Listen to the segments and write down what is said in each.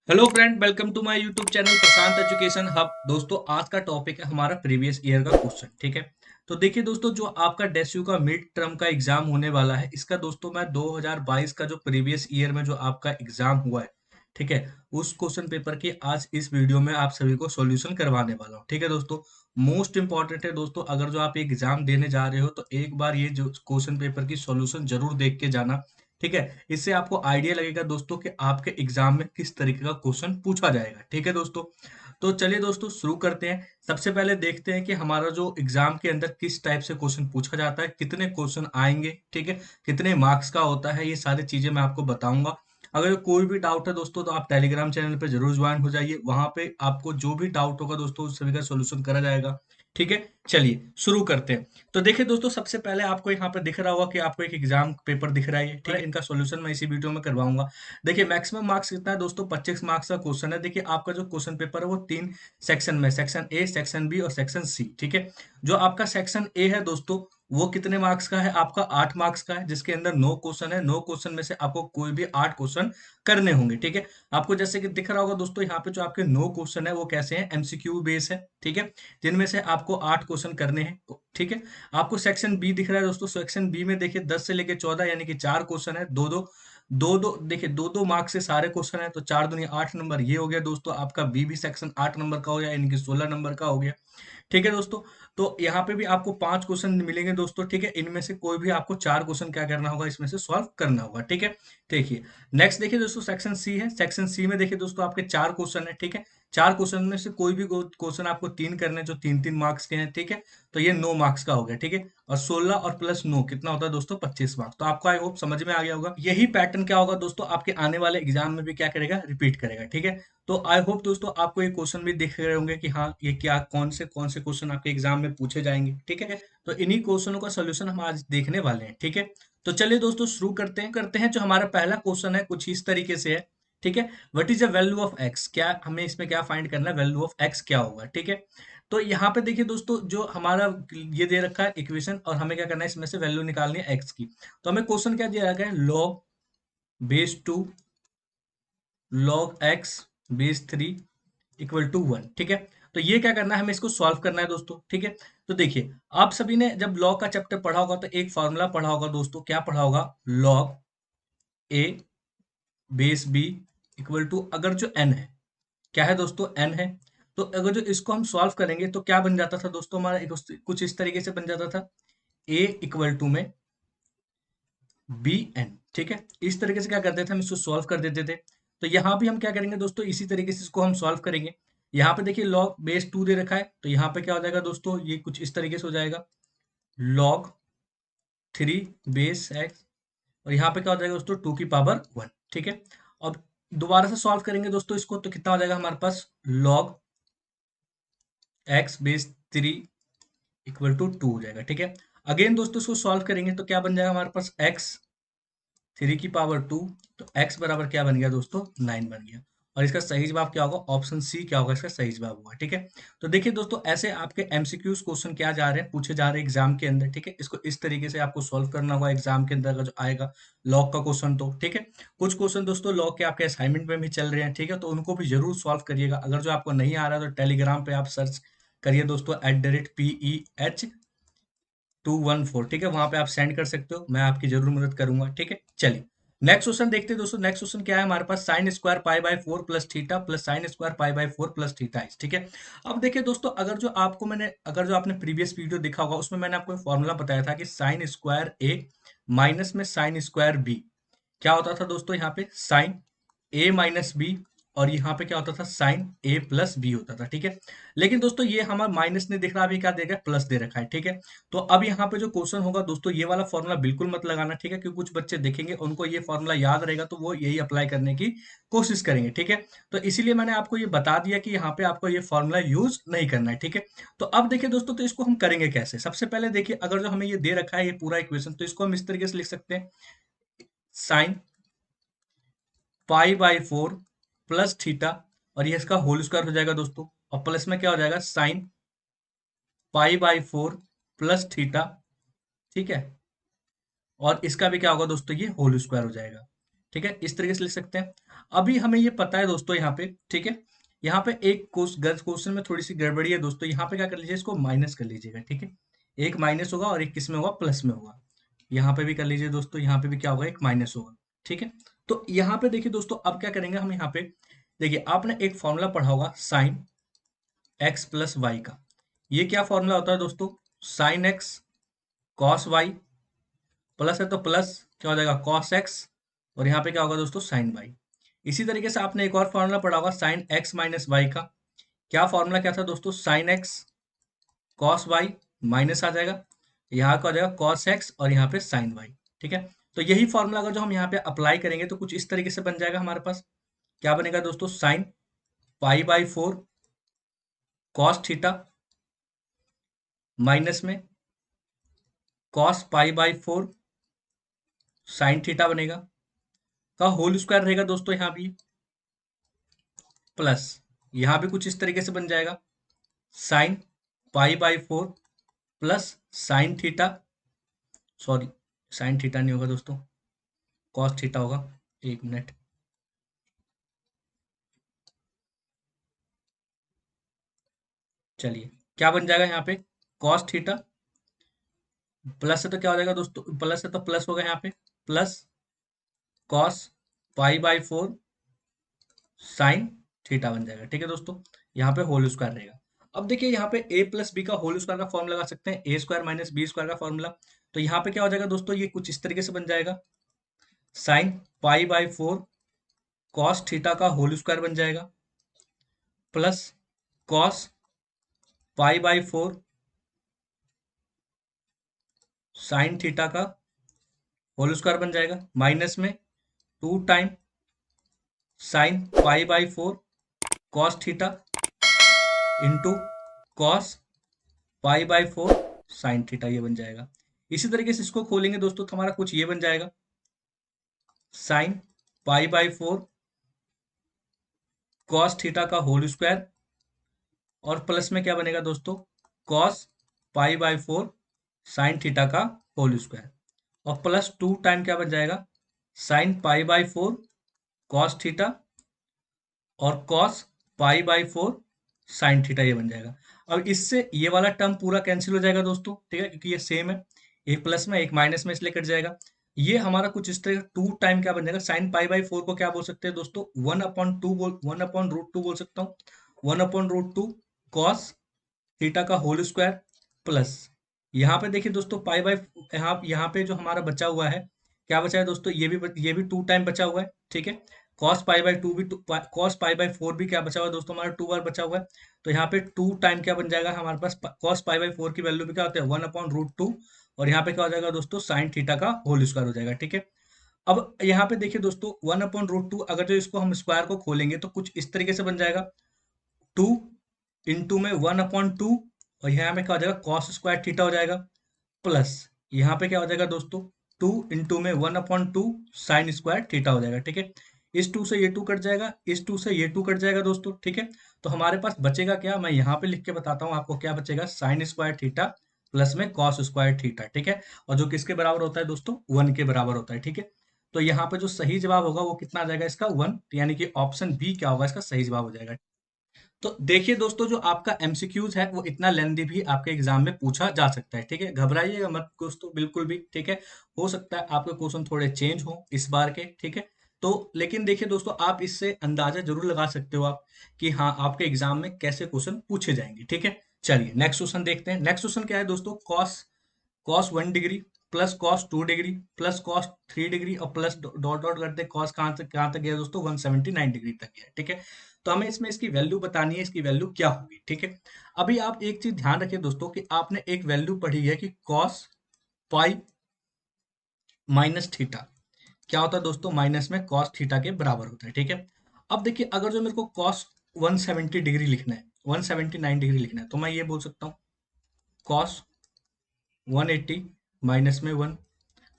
Hello friend, welcome to my YouTube channel Prashant education hub. दोस्तों, आज का टॉपिक है हमारा प्रीवियस ईयर का क्वेश्चन। ठीक है, तो देखिए दोस्तों, जो आपका डेस्यू का मिड टर्म का एग्जाम होने वाला है, इसका दोस्तों मैं 2022 का जो प्रीवियस ईयर में जो आपका एग्जाम हुआ है, ठीक है, उस क्वेश्चन पेपर की आज इस वीडियो में आप सभी को सॉल्यूशन करवाने वाला हूँ। ठीक है दोस्तों, मोस्ट इंपॉर्टेंट है दोस्तों, अगर जो आप एग्जाम देने जा रहे हो तो एक बार ये जो क्वेश्चन पेपर की सॉल्यूशन जरूर देख के जाना। ठीक है, इससे आपको आइडिया लगेगा दोस्तों कि आपके एग्जाम में किस तरीके का क्वेश्चन पूछा जाएगा। ठीक है दोस्तों, तो चलिए दोस्तों शुरू करते हैं। सबसे पहले देखते हैं कि हमारा जो एग्जाम के अंदर किस टाइप से क्वेश्चन पूछा जाता है, कितने क्वेश्चन आएंगे, ठीक है, कितने मार्क्स का होता है, ये सारी चीजें मैं आपको बताऊंगा। अगर कोई भी डाउट है दोस्तों तो आप टेलीग्राम चैनल पे जरूर ज्वाइन हो जाइए, वहां पे आपको जो भी डाउट होगा दोस्तों उस सभी का सोल्यूशन करा जाएगा। ठीक है, चलिए शुरू करते हैं। तो देखिए दोस्तों, सबसे पहले आपको यहाँ पे दिख रहा होगा कि आपको एक एग्जाम पेपर दिख रहा है। ठीक है, इनका सॉल्यूशन मैं इसी वीडियो में करवाऊंगा। देखिए मैक्सिमम मार्क्स कितना है दोस्तों, 25 मार्क्स का क्वेश्चन है। देखिए आपका जो क्वेश्चन पेपर है वो 3 सेक्शन में, सेक्शन ए, सेक्शन बी और सेक्शन सी। ठीक है, जो आपका सेक्शन ए है दोस्तों, वो कितने मार्क्स का है, आपका 8 मार्क्स का है, जिसके अंदर 9 क्वेश्चन है। 9 क्वेश्चन में से आपको कोई भी 8 क्वेश्चन करने होंगे। ठीक है, आपको जैसे कि दिख रहा होगा दोस्तों, यहाँ पे जो आपके 9 क्वेश्चन है वो कैसे हैं, एमसीक्यू बेस है। ठीक है, जिनमें से आपको 8 क्वेश्चन करने हैं। ठीक है, आपको सेक्शन बी दिख रहा है दोस्तों, सेक्शन बी में देखिए 10 से लेके 14 यानी कि 4 क्वेश्चन है। दो दो दो दो देखिए, दो दो मार्क्स से सारे क्वेश्चन है, तो 4 दूनी 8 नंबर, ये हो गया दोस्तों आपका बी भी सेक्शन 8 नंबर का हो गया, यानी कि 16 नंबर का हो गया। ठीक है दोस्तों, तो यहाँ पे भी आपको 5 क्वेश्चन मिलेंगे दोस्तों। ठीक है, इनमें से कोई भी आपको 4 क्वेश्चन क्या करना होगा, इसमें से सॉल्व करना होगा। ठीक है, देखिए नेक्स्ट देखिए दोस्तों, सेक्शन सी है। सेक्शन सी में देखिए दोस्तों आपके 4 क्वेश्चन है। ठीक है, 4 क्वेश्चन में से कोई भी क्वेश्चन आपको 3 करने हैं, जो 3-3 मार्क्स के हैं। ठीक है, तो ये 9 मार्क्स का हो गया। ठीक है, और 16 और प्लस 9 कितना होता है दोस्तों, 25 मार्क्स। तो आपको आई होप समझ में आ गया होगा। यही पैटर्न क्या होगा दोस्तों, आपके आने वाले एग्जाम में भी क्या करेगा, रिपीट करेगा। ठीक है, तो आई होप दोस्तों आपको ये क्वेश्चन भी दिख रहे होंगे कि हाँ, ये क्या कौन से क्वेश्चन आपके एग्जाम में पूछे जाएंगे। ठीक है, तो इन्हीं क्वेश्चनों का सोल्यूशन हम आज देखने वाले हैं। ठीक है, तो चलिए दोस्तों शुरू करते हैं। जो हमारा पहला क्वेश्चन है कुछ इस तरीके से है। ठीक है, what is the value of x, क्या हमें इसमें क्या फाइंड करना है, वैल्यू ऑफ एक्स क्या होगा। ठीक है, तो यहाँ पे देखिए दोस्तों, जो हमारा ये दे रखा है इक्वेशन, और हमें क्या करना है, इसमें से वैल्यू निकालनी है एक्स की। तो हमें क्वेश्चन क्या दिया गया है, log base 2 log x base 3 equal to 1। ठीक है, तो ये क्या करना है, हमें इसको सॉल्व करना है दोस्तों। ठीक है, तो देखिए आप सभी ने जब लॉग का चैप्टर पढ़ा होगा तो एक फॉर्मूला पढ़ा होगा दोस्तों, क्या पढ़ा होगा, log a base b equal to, अगर जो n है, क्या है दोस्तों, n है, तो अगर जो इसको हम सॉल्व करेंगे तो क्या बन जाता था दोस्तों, हमारा कुछ इस तरीके से बन जाता था, a इक्वल टू में बी एन। ठीक है, इस तरीके से क्या करते थे, हम इसको सॉल्व कर देते थे। तो यहाँ भी हम क्या करेंगे दोस्तों, इसी तरीके से इसको हम सॉल्व करेंगे। यहाँ पे देखिए log बेस 2 दे रखा है, तो यहाँ पे क्या हो जाएगा दोस्तों, ये कुछ इस तरीके से हो जाएगा, log 3 बेस एक्स, और यहाँ पे क्या हो जाएगा दोस्तों, 2 की पावर 1। ठीक है, अब दोबारा से सॉल्व करेंगे दोस्तों इसको, तो कितना हो जाएगा हमारे पास, log x base 3 equal to 2 हो जाएगा। ठीक है, अगेन दोस्तों इसको सॉल्व करेंगे तो क्या बन जाएगा हमारे पास, एक्स 3 की पावर 2, तो x बराबर क्या बन गया दोस्तों, 9 बन गया। और इसका सही जवाब क्या होगा, ऑप्शन सी क्या होगा, इसका सही जवाब होगा। ठीक है, तो देखिए दोस्तों, ऐसे आपके एमसीक्यूज क्वेश्चन क्या जा रहे हैं, पूछे जा रहे हैं एग्जाम के अंदर। ठीक है, इसको इस तरीके से आपको सॉल्व करना होगा एग्जाम के अंदर अगर जो आएगा लॉग का क्वेश्चन तो। ठीक है, कुछ क्वेश्चन दोस्तों लॉग के आपके असाइनमेंट में भी चल रहे हैं। ठीक है, तो उनको भी जरूर सॉल्व करिएगा। अगर जो आपको नहीं आ रहा है तो टेलीग्राम पे आप सर्च करिए दोस्तों, @PEH214। ठीक है, वहां पे आप सेंड कर सकते हो, मैं आपकी जरूर मदद करूंगा। ठीक है, चलिए नेक्स्ट क्वेश्चन देखते हैं दोस्तों। नेक्स्ट क्वेश्चन क्या है हमारे पास, sine square pi by 4 plus theta plus sine square pi by 4 plus theta is. ठीक है, अब देखिए दोस्तों, अगर जो आपने प्रीवियस वीडियो देखा होगा उसमें मैंने आपको फॉर्मूला बताया था कि साइन स्क्वायर ए माइनस में साइन स्क्वायर बी क्या होता था दोस्तों, यहाँ पे साइन ए माइनस बी, और यहाँ पे क्या होता था, साइन ए प्लस बी होता था। ठीक है, लेकिन दोस्तों ये हमारा माइनस नहीं दिख रहा, अभी क्या दे रखा है, प्लस दे रखा है। ठीक है, तो अब यहाँ पे जो क्वेश्चन होगा दोस्तों, ये वाला फॉर्मूला बिल्कुल मत लगाना। ठीक है, क्योंकि कुछ बच्चे देखेंगे उनको ये फॉर्मूला याद रहेगा तो वो यही अप्लाई करने की कोशिश करेंगे। ठीक है, तो इसीलिए मैंने आपको ये बता दिया कि यहाँ पे आपको ये फॉर्मूला यूज नहीं करना है। ठीक है, तो अब देखिए दोस्तों, तो इसको हम करेंगे कैसे, सबसे पहले देखिए, अगर जो हमें ये दे रखा है ये पूरा इक्वेशन, तो इसको हम इस तरीके से लिख सकते हैं, sign pi by 4 plus theta, और ये इसका होल स्क्वायर हो जाएगा दोस्तों, और प्लस में क्या हो जाएगा, sine pi by 4 plus theta. ठीक है, और इसका भी क्या होगा दोस्तों, ये होल स्क्वायर हो जाएगा। ठीक है, इस तरीके से लिख सकते हैं। अभी हमें ये पता है दोस्तों यहाँ पे, ठीक है, यहाँ पे एक क्वेश्चन में थोड़ी सी गड़बड़ी है दोस्तों, यहाँ पे क्या कर लीजिए, इसको माइनस कर लीजिएगा, ठीक है। एक माइनस होगा और एक किस में होगा, प्लस में होगा। यहाँ पे भी कर लीजिए दोस्तों, यहाँ पे भी क्या होगा, एक माइनस होगा, ठीक है। तो यहाँ पे देखिए दोस्तों, अब क्या करेंगे हम यहाँ पे, देखिए आपने एक फॉर्मूला पढ़ा होगा साइन एक्स प्लस वाई का। ये क्या फॉर्मूला होता है दोस्तों, sine x cos y, plus है तो प्लस क्या हो जाएगा, कॉस एक्स, और यहाँ पे क्या होगा दोस्तों, साइन वाई। इसी तरीके से आपने एक और फॉर्मूला पढ़ा होगा साइन एक्स माइनस वाई का। क्या फॉर्मूला क्या था दोस्तों, sine x cos y, minus आ जाएगा, यहाँ का हो जाएगा कॉस एक्स और यहाँ पे साइन वाई, ठीक है। तो यही फॉर्मूला अगर जो हम यहाँ पे अप्लाई करेंगे तो कुछ इस तरीके से बन जाएगा हमारे पास। क्या बनेगा दोस्तों, sine pi by 4 cos theta, minus में cos pi by 4 sine theta बनेगा, का होल स्क्वायर रहेगा दोस्तों यहाँ भी, प्लस यहाँ भी कुछ इस तरीके से बन जाएगा, sine pi by 4 plus sine theta, sorry sine theta नहीं होगा दोस्तों, कॉस थीटा होगा, एक मिनट, चलिए क्या बन जाएगा यहाँ पे, कॉस थीटा, प्लस है तो क्या हो जाएगा दोस्तों, प्लस है तो प्लस होगा यहाँ पे, plus cos pi by 4 sine theta बन जाएगा, ठीक है दोस्तों। यहाँ पे होल स्क्वायर रहेगा। अब देखिए यहाँ पे a प्लस बी का होल स्क्वायर का फॉर्म लगा सकते हैं, ए स्क्वायर माइनस बी स्क्वायर का फॉर्मूला। तो यहाँ पे क्या हो जाएगा दोस्तों, ये कुछ इस तरीके से बन जाएगा, sine pi by 4 cos theta का होल स्क्वायर बन जाएगा, plus cos pi by 4 sine theta का होल स्क्वायर बन जाएगा, माइनस में 2 time sign pi by 4 cos theta into cos pi by 4 sine theta, ये बन जाएगा। इसी तरीके से इसको खोलेंगे दोस्तों तो हमारा कुछ ये बन जाएगा, sine pi by 4 cos theta का होल स्क्वायर, और प्लस में क्या बनेगा दोस्तों, cos pi by 4 sine theta का होल स्क्वायर, और प्लस 2 टाइम क्या बन जाएगा, sine pi by 4 cos theta और cos pi by 4 sine theta, ये बन जाएगा। अब इससे ये वाला टर्म पूरा कैंसिल हो जाएगा दोस्तों, ठीक है, क्योंकि ये सेम है, एक प्लस में एक माइनस में, इसलिए कट जाएगा। ये हमारा कुछ इस तरह 2 टाइम क्या बन जाएगा, साइन पाई बाई 4 को क्या बोल सकते हैं दोस्तों, 1/2 बोल, 1/√2 बोल सकता हूँ, 1/√2 कॉस थीटा का होल स्क्वायर, प्लस यहाँ पे देखिए दोस्तों पाई बाई, यहाँ पे जो हमारा बचा हुआ है, क्या बचा है दोस्तों, ये भी 2 टाइम बचा हुआ है, ठीक है। कॉस पाई बाई 2 भी, कॉस पाई बाई 4 भी क्या बचा हुआ है दोस्तों, हमारा 2 बार बचा हुआ है। तो यहाँ पे 2 टाइम क्या बन जाएगा हमारे पास, कॉस पाई बाई 4 की वैल्यू भी क्या होता है, 1/√2, और यहाँ पे क्या हो जाएगा दोस्तों, साइन थीटा का होल स्क्वायर हो जाएगा, ठीक है। अब यहाँ पे देखिए दोस्तों 1/√2, अगर जो इसको हम स्क्वायर को खोलेंगे तो कुछ इस तरीके से बन जाएगा, 2 इंटू में 1/2, और यहाँ पे क्या हो जाएगा, कॉस स्क्वायर थीटा हो जाएगा, प्लस यहाँ पे क्या हो जाएगा दोस्तों, 2 इंटू में 1/2 साइन स्क्वायर थीटा हो जाएगा, ठीक है। इस 2 से ये 2 कट जाएगा, इस 2 से ये 2 कट जाएगा दोस्तों, ठीक है। तो हमारे पास बचेगा क्या, मैं यहाँ पे लिख के बताता हूँ आपको, क्या बचेगा, साइन स्क्वायर थीटा प्लस में कॉस स्क्वायर थीटा, ठीक है। और जो किसके बराबर होता है दोस्तों, 1 के बराबर होता है, ठीक है। तो यहाँ पे जो सही जवाब होगा वो कितना आ जाएगा इसका, 1, यानी कि ऑप्शन बी क्या होगा इसका सही जवाब हो जाएगा। तो देखिए दोस्तों, जो आपका एमसीक्यूज है वो इतना लेंदी भी आपके एग्जाम में पूछा जा सकता है, ठीक है, घबराइएगा मत दोस्तों बिल्कुल भी, ठीक है। हो सकता है आपके क्वेश्चन थोड़े चेंज हो इस बार के, ठीक है। तो लेकिन देखिए दोस्तों, आप इससे अंदाजा जरूर लगा सकते हो आप, कि हाँ आपके एग्जाम में कैसे क्वेश्चन पूछे जाएंगे, ठीक है। चलिए नेक्स्ट क्वेश्चन देखते हैं। नेक्स्ट क्वेश्चन क्या है दोस्तों, cos cos 1 degree plus cos 2 degree plus cos 3 degree और प्लस डॉट डॉट करते कॉस कहाँ तक गया दोस्तों, 179 डिग्री तक गया, ठीक है। तो हमें इसमें इसकी वैल्यू बतानी है, इसकी वैल्यू क्या होगी, ठीक है। अभी आप एक चीज ध्यान रखिए दोस्तों, कि आपने एक वैल्यू पढ़ी है कि कॉस पाई माइनस थीटा क्या होता है दोस्तों, माइनस में कॉस थीटा के बराबर होता है, ठीक है। अब देखिए अगर जो मेरे को कॉस 170 डिग्री लिखना है, 179 डिग्री लिखना है, तो मैं ये बोल सकता हूँ कॉस 180 माइनस में 1,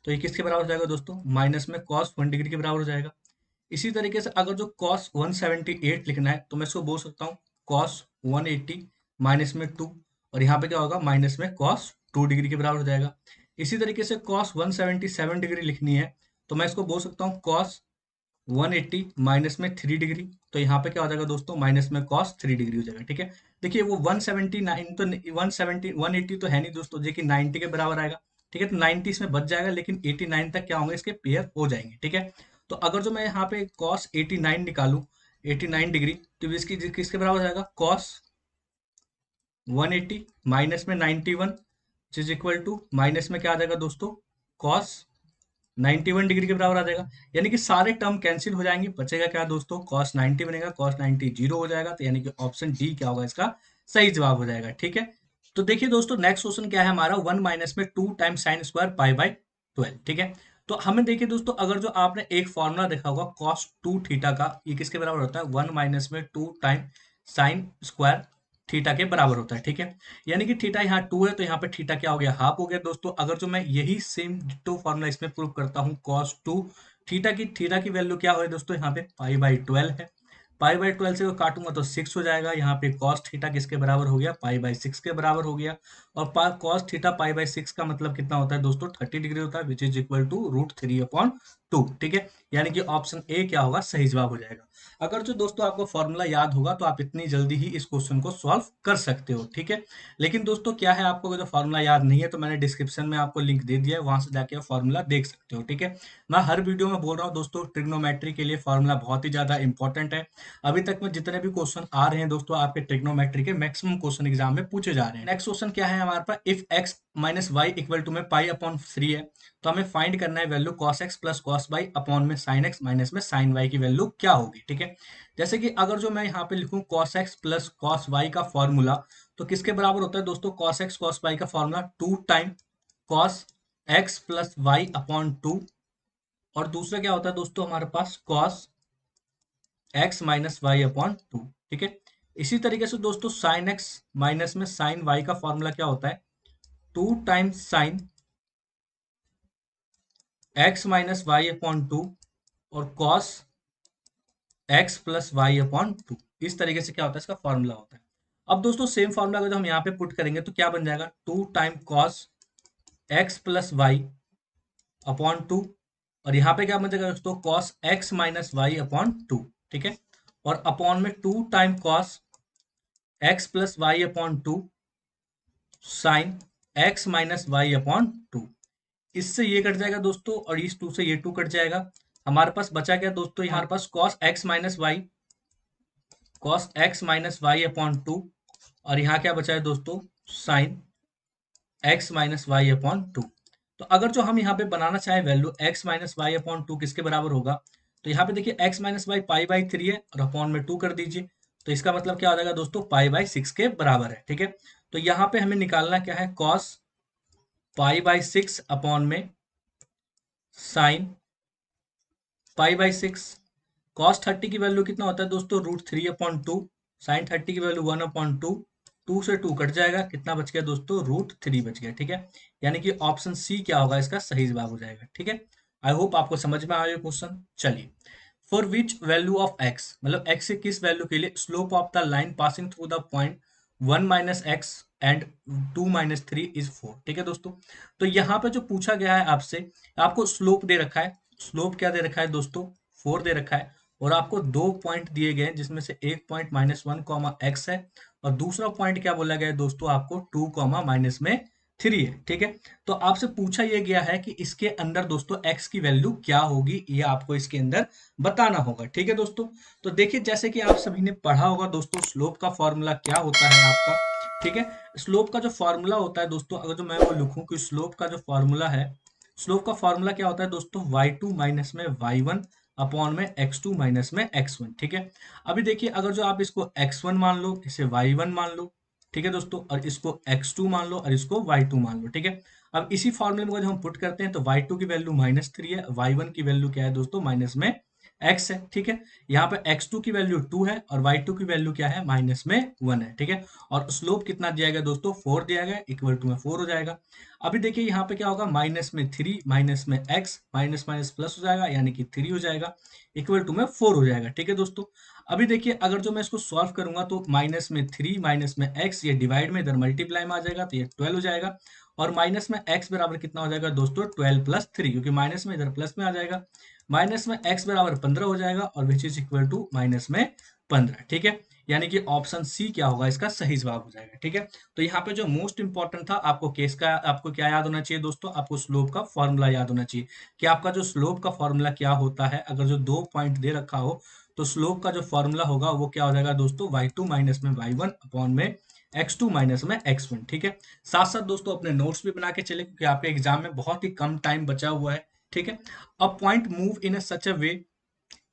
तो ये किसके बराबर हो जाएगा दोस्तों, माइनस में कॉस 1 डिग्री के बराबर हो जाएगा। इसी तरीके से अगर जो कॉस 178 लिखना है, तो मैं इसको बोल सकता हूँ कॉस 180 माइनस में 2, और यहाँ पे क्या होगा, माइनस में कॉस 2 डिग्री के बराबर हो जाएगा। इसी तरीके से कॉस 177 डिग्री लिखनी है, तो मैं इसको बोल सकता हूँ कॉस 180 माइनस में 3 डिग्री, तो यहाँ पे क्या हो जाएगा दोस्तों, माइनस में cos 3 डिग्री हो जाएगा। ठीक है, देखिए वो 179 तो 170 180 तो है नहीं दोस्तों, जो कि 90 के बराबर आएगा। ठीक है, तो 90 इसमें बच जाएगा, लेकिन 89 तक क्या होंगे, इसके पेयर हो जाएंगे। ठीक है, तो अगर जो मैं यहाँ पे cos 89 निकालूं, 89 डिग्री, तो इसकी किसके बराबर हो जाएगा, cos 180 माइनस में 91 इज इक्वल टू, माइनस में क्या आ जाएगा दोस्तों, cos 91 डिग्री के बराबर आ जाएगा। यानी कि सारे टर्म कैंसिल हो जाएंगे, बचेगा क्या दोस्तों, cos 90 बनेगा, cos 90 जीरो हो जाएगा, तो यानी कि ऑप्शन डी क्या होगा, इसका सही जवाब हो जाएगा। ठीक है, तो देखिए दोस्तों नेक्स्ट क्वेश्चन क्या है हमारा, 1 माइनस में 2 time sign square pi by 12। ठीक है, तो हमें देखिए दोस्तों, अगर जो आपने एक फॉर्मूला देखा होगा cos 2 थीटा का, ये किसके बराबर होता है, 1 माइनस में 2 टाइम साइन स्क्वायर थीटा के बराबर होता है। ठीक है, यानी कि थीटा यहाँ 2 है, तो यहाँ पे थीटा क्या हो गया, हाफ हो गया दोस्तों। अगर जो मैं यही सेम डिट्टो फॉर्मूला इसमें प्रूव करता हूँ, cos 2 थीटा की वैल्यू क्या है दोस्तों, यहाँ पे पाई बाई 12 है। पाई बाई 12 से काटूंगा तो 6 हो जाएगा। यहाँ पे cos थीटा किसके बराबर हो गया, पाई बाई 6 के बराबर हो गया। और cos थीटा पाई बाई 6 का मतलब कितना होता है दोस्तों, 30 डिग्री होता है, विच इज इक्वल टू √3/2। ठीक है, यानी कि ऑप्शन ए क्या होगा, सही जवाब हो जाएगा। अगर जो दोस्तों आपको फॉर्मूला याद होगा, तो आप इतनी जल्दी ही इस क्वेश्चन को सॉल्व कर सकते हो। ठीक है, लेकिन दोस्तों क्या है, आपको अगर फॉर्मूला याद नहीं है, तो मैंने डिस्क्रिप्शन में आपको लिंक दे दिया है, वहां से जाके आप फॉर्मूला देख सकते हो। ठीक है, मैं हर वीडियो में बोल रहा हूँ दोस्तों, ट्रिग्नोमेट्री के लिए फॉर्मूला बहुत ही ज्यादा इंपॉर्टेंट है। अभी तक में जितने भी क्वेश्चन आ रहे हैं दोस्तों, आपके ट्रिग्नोमेट्री के मैक्सिमम क्वेश्चन एग्जाम में पूछे जा रहे हैं। नेक्स्ट क्वेश्चन क्या है हमारे पास, if x minus y equal to में पाई अपॉन 3 है, तो हमें फाइंड करना है value cos x plus cos y upon में sin x माइनस में sin y की वैल्यू क्या होगी। ठीक है, जैसे कि अगर जो मैं यहाँ पे लिखूं cos x plus cos y का फॉर्मूला, तो किसके बराबर होता है दोस्तों, cos x cos y का formula 2 time cos x plus y upon 2, और दूसरा क्या होता है दोस्तों हमारे पास cos x minus y upon 2। ठीक है, इसी तरीके से दोस्तों sin x माइनस में sin y का फॉर्मूला क्या होता है, 2 times sin x minus y upon 2 और cos x plus y upon 2। इस तरीके से क्या होता है, इसका फॉर्मूला होता है। अब दोस्तों सेम फॉर्मूला अगर हम यहाँ पे पुट करेंगे, तो क्या बन जाएगा, 2 time cos x plus y upon 2, और यहाँ पे क्या बन जाएगा दोस्तों, cos x minus y upon 2। ठीक है, और अपॉन में 2 time cos x plus y upon 2 sine x minus y upon 2। इससे ये कट जाएगा दोस्तों, और इस 2 से ये 2 कट जाएगा। हमारे पास बचा क्या दोस्तों, हमारे पास cos x minus y upon 2, और यहाँ क्या बचा है दोस्तों, sine x minus y upon 2। तो अगर जो हम यहाँ पे बनाना चाहे value x minus y upon 2 किसके बराबर होगा, तो यहाँ पे देखिए x माइनस वाई पाई बाई 3 है, और अपॉन में 2 कर दीजिए, तो इसका मतलब क्या हो जाएगा दोस्तों, पाई बाई 6 के बराबर है। ठीक है, तो यहाँ पे हमें निकालना क्या है, cos पाई बाई 6 अपॉन में साइन पाई बाई 6। cos 30 की वैल्यू कितना होता है दोस्तों, √3/2। sin 30 की वैल्यू 1/2। 2 से 2 कट जाएगा, कितना बच गया दोस्तों, √3 बच गया। ठीक है, यानी कि ऑप्शन सी क्या होगा, इसका सही जवाब हो जाएगा। ठीक है, आई होप आपको समझ में आया क्वेश्चन। चलिए, for which value of x, मतलब एक्स के किस वैल्यू के लिए slope of the line passing through the point 1 minus x and 2 minus 3 is 4। ठीक है दोस्तों, तो यहाँ पे जो पूछा गया है आपसे, आपको स्लोप दे रखा है, स्लोप क्या दे रखा है दोस्तों, 4 दे रखा है, और आपको 2 पॉइंट दिए गए हैं, जिसमें से एक पॉइंट -1 कॉमा एक्स है, और दूसरा पॉइंट क्या बोला गया है दोस्तों, आपको 2 कॉमा माइनस में 3 है। ठीक है, तो आपसे पूछा यह गया है कि इसके अंदर दोस्तों x की वैल्यू क्या होगी, ये आपको इसके अंदर बताना होगा। ठीक है दोस्तों, तो देखिए जैसे कि आप सभी ने पढ़ा होगा दोस्तों, स्लोप का फॉर्मूला क्या होता है आपका। ठीक है, स्लोप का जो फॉर्मूला होता है दोस्तों, अगर जो मैं वो लिखूं कि स्लोप का जो फॉर्मूला है, स्लोप का फॉर्मूला क्या होता है दोस्तों, y2 माइनस में y1 अपॉन में x2 माइनस में x1। ठीक है, अभी देखिए अगर जो आप इसको x1 मान लो, इसे y1 मान लो, ठीक है दोस्तों, और इसको x2 मान लो, और इसको y2 मान लो। ठीक है, अब इसी फॉर्मूले में जब हम पुट करते हैं, तो y2 की वैल्यू -3 है, y1 की वैल्यू क्या है दोस्तों, माइनस में x है। ठीक है, यहाँ पे x2 की वैल्यू 2 है, और y2 की वैल्यू क्या है, माइनस में 1 है। ठीक है, और स्लोप कितना दिया गया दोस्तों, 4 दिया गया, इक्वल टू में 4 हो जाएगा। अभी देखिए यहाँ पे क्या होगा, माइनस में 3 माइनस में x, माइनस माइनस प्लस हो जाएगा, यानी कि 3 हो जाएगा, इक्वल टू में 4 हो जाएगा। ठीक है दोस्तों, अभी देखिए अगर जो मैं इसको सॉल्व करूंगा, तो माइनस में 3 माइनस में x, ये डिवाइड में इधर मल्टीप्लाई में आ जाएगा, तो ये 12 हो जाएगा, और माइनस में x बराबर कितना हो जाएगा दोस्तों, 12 प्लस 3, क्योंकि माइनस में इधर प्लस में आ जाएगा, माइनस में x बराबर 15 हो जाएगा और which is equal to minus में 15, ठीक है। यानी कि ऑप्शन सी क्या होगा, इसका सही जवाब हो जाएगा, ठीक है। तो यहाँ पे जो मोस्ट इंपॉर्टेंट था, आपको केस का आपको क्या याद होना चाहिए दोस्तों, आपको स्लोप का फॉर्मूला याद होना चाहिए कि आपका जो स्लोप का फॉर्मूला क्या होता है। अगर जो 2 पॉइंट दे रखा हो तो स्लोप का जो फॉर्मूला होगा वो क्या हो जाएगा दोस्तों, y2 माइनस में y1 अपॉन में x2 माइनस में x1, ठीक है। साथ साथ दोस्तों अपने नोट्स भी बना के चले, क्योंकि आपके एग्जाम में बहुत ही कम टाइम बचा हुआ है, ठीक है। A point move in such a way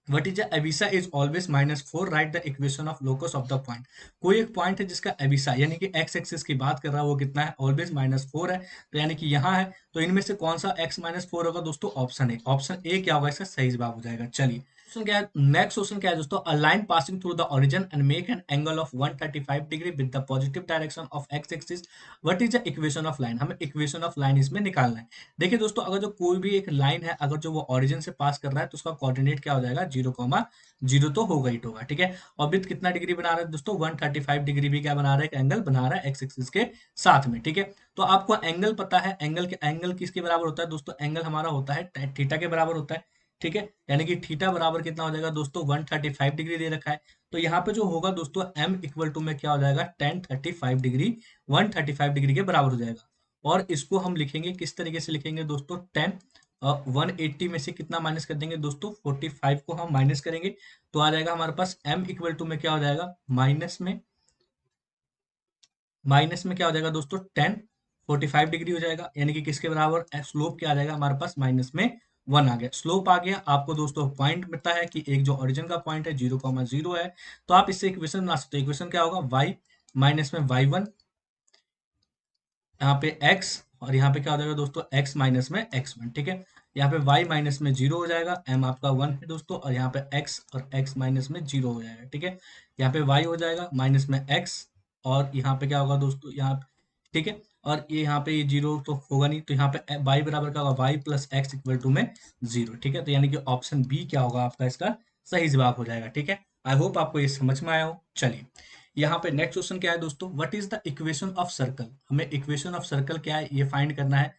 what is एविसा is always -4, right the equation of locus of the point. कोई एक पॉइंट है जिसका एविसा यानी कि एक्स एक्सिस की बात कर रहा है, वो कितना है, ऑलवेज -4 है। तो यानी कि यहाँ है, तो इनमें से कौन सा x-4 होगा दोस्तों, ऑप्शन ए। ऑप्शन ए क्या होगा, इसका सही जवाब हो जाएगा। चलिए क्वेश्चन क्या है, नेक्स्ट क्वेश्चन क्या है दोस्तों, a line passing through the origin and make an angle of 135 degree with the positive direction of x axis, what is the equation of line. हमें इक्वेशन ऑफ लाइन इसमें निकालना है। देखिए दोस्तों, अगर जो कोई भी एक लाइन है, अगर जो वो ओरिजिन से पास कर रहा है तो उसका कोऑर्डिनेट क्या हो जाएगा, 0,0 तो होगा ही होगा, ठीक है। और विद कितना डिग्री बना रहा है दोस्तों, 135 डिग्री भी क्या बना रहा है, एक एंगल बना रहा है एक्स एक्सिस के साथ में, ठीक है। तो आपको एंगल पता है, एंगल किसके बराबर होता है दोस्तों, एंगल हमारा होता है थीटा के बराबर होता है, ठीक है। यानी कि थीटा बराबर कितना हो जाएगा दोस्तों, 135 डिग्री दे रखा है। तो यहाँ पे जो होगा दोस्तों, m इक्वल टू में क्या हो जाएगा, tan 35 डिग्री 135 डिग्री के बराबर हो जाएगा। और इसको हम लिखेंगे किस तरीके से लिखेंगे दोस्तों, tan 180 में से कितना माइनस कर देंगे दोस्तों, 45 को हम माइनस करेंगे तो आ जाएगा हमारे पास m इक्वल टू में क्या हो जाएगा, माइनस में क्या हो जाएगा दोस्तों, tan 45 डिग्री हो जाएगा। यानी कि किसके बराबर, स्लोप क्या आ जाएगा हमारे पास, -1 आ गया। स्लोप आ गया, आपको दोस्तों पॉइंट मिलता है कि एक जो ओरिजिन का पॉइंट है 0,0 है। तो आप इससे इक्वेशन बना सकते हो। इक्वेशन क्या होगा, y माइनस में y1, यहाँ पे x, और यहाँ पे क्या हो जाएगा दोस्तों, x माइनस में x1, ठीक है। यहाँ पे y माइनस में 0 हो जाएगा, m आपका 1 है दोस्तों, और यहाँ पे x और x माइनस में 0 हो जाएगा, ठीक है। यहाँ पे y हो जाएगा माइनस में x, और यहाँ पे क्या होगा दोस्तों, यहाँ, ठीक है। और ये यहाँ पे ये 0 तो होगा नहीं, तो यहाँ पे y बराबर क्या होगा, y plus x equal to में 0, ठीक है। तो यानी कि ऑप्शन बी क्या होगा आपका, इसका सही जवाब हो जाएगा, ठीक है। आई होप आपको ये समझ में आया हो। चलिए यहाँ पे नेक्स्ट क्वेश्चन क्या है दोस्तों, what is the equation of circle. हमें इक्वेशन ऑफ सर्कल क्या है ये फाइंड करना है।